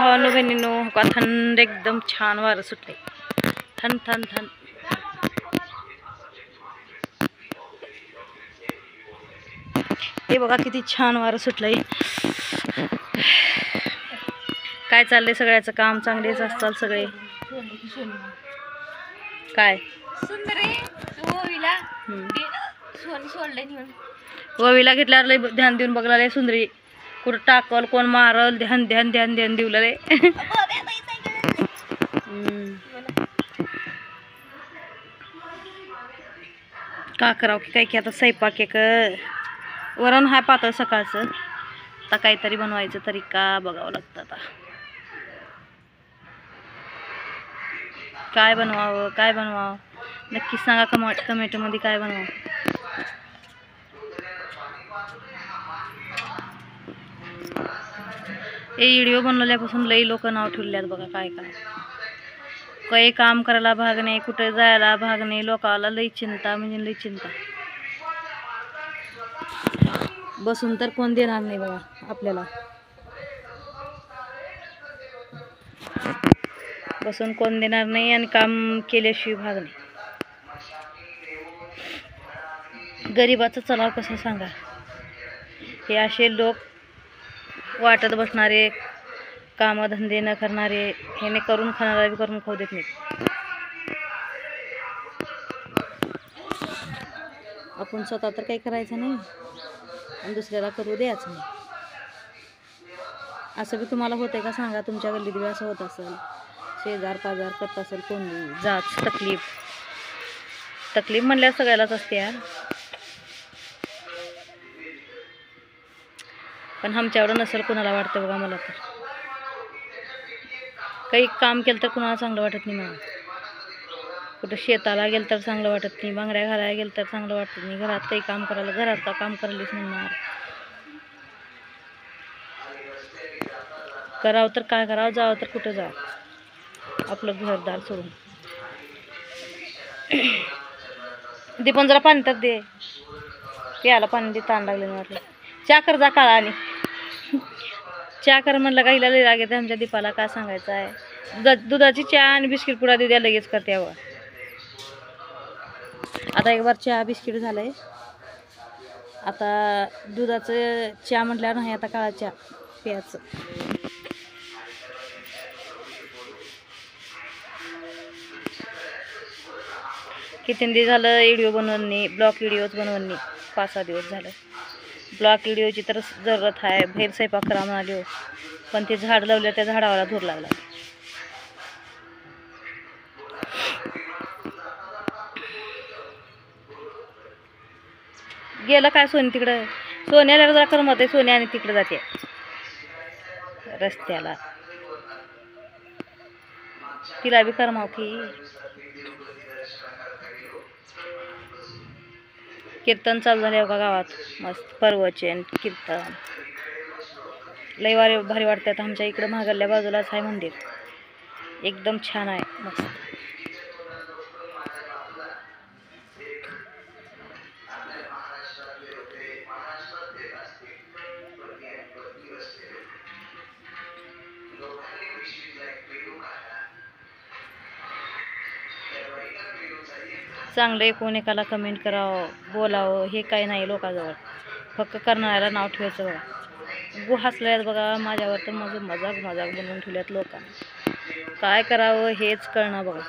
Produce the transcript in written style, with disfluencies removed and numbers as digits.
भावांनो बहिणींनो, का थंड एकदम छान वारं सुटले. थंड थंड थंड. हे बघा किती छान वारं सुटलंय. काय चाललंय सगळ्याचं काम चांगलेच असतात सगळे. काय ववीला घेतल्यावर लय ध्यान देऊन बघला लय सुंदरी. कुठं टाकल कोण मारल ध्यान ध्यान ध्यान ध्यान देऊ रे. का करावं की काय की आता स्वयंपाक एक वरण हाय पातळ सकाळचं. आता काहीतरी बनवायचं तरी का बघावं लागतं. आता काय बनवावं नक्कीच सांगा कमेंटमध्ये काय बनवावं. हे व्हिडिओ बनवल्यापासून लई लोक नाव ठेवल्यात बघा. काय काही काम करायला भाग नाही, कुठे जायला भाग नाही. लोकाला लई चिंता म्हणजे लई चिंता. बसून तर कोण देणार नाही बघा आपल्याला. बसून कोण देणार नाही आणि काम केल्याशिवाय भाग नाही. गरिबाचा चलाव कसा सांगा. हे असे लोक वाटत बसणारे, कामधंदे न करणारे, ह्याने करून खाणारा बी करून खाऊ देत नाही. आपण स्वतः तर काही करायचं नाही आणि दुसऱ्याला करू द्यायचं नाही. असं बी तुम्हाला होतंय का सांगा. तुमच्या गल्लीत बी असं होत असेल, शेजार पाजार करत असेल कोणी, जात तकलीफ म्हणल्यावर सगळ्यालाच असते यार. पण आमच्यावर नसेल कोणाला वाटतं बघा. मला तर काही काम केलं तर कोणाला चांगलं वाटत नाही. मला कुठं शेताला गेलं तर चांगलं वाटत नाही, बांगड्या घालायला गेलं तर चांगलं वाटत नाही, घरात काही काम करायला घरात काम करायलाच म्हणणार. करावं तर काय करावं, जावं तर कुठं जावं आपलं घरदार सोडून. दीपन जरा पाणी तर दे, प्यायला पाणी दे, ताण लागले म्हटलं. चहा कर जा काळा. आणि चहा कर म्हणलं का हिला लई राग येते आमच्या दीपाला. काय सांगायचं आहे. दुधाची चहा आणि बिस्किट पुडा देऊ द्या लगेच करते हवं. आता एक बार चहा बिस्किट झालंय. आता दुधाचं चहा म्हटल्यावर नाही, आता काळा चहा प्यायचं. किती दिवस झालं व्हिडिओ बनवणे, ब्लॉग व्हिडिओज बनवणे. 5-6 दिवस झालं. ब्लॉग व्हिडिओची तर जरूरत आहे. बाहेर स्वयंपाक करा म्हणाली हो, पण ते झाड लावलं त्या झाडाला धूर लागला. गेलं काय सोनी तिकडं. सोन्याला जरा करमत आहे. सोन्या आणि तिकडे जाते रस्त्याला. तिला बी करमाव की. कीर्तन चालू झाले बघा गावात. मस्त प्रवचन कीर्तन लई भारी वाटतात. आमच्या इकडं महागल्ल्या बाजूलाच आहे मंदिर. एकदम छान आहे, मस्त. चांगलं एकूण एकाला कमेंट करावं, बोलावं हे काही नाही लोकांजवळ. फक्त करणाऱ्याला नाव ठेवायचं बघा. गो हसल्यात बघा माझ्यावर तर माझं मजाक बनवून ठेवल्यात लोकांना. काय करावं हेच कळणार बघा.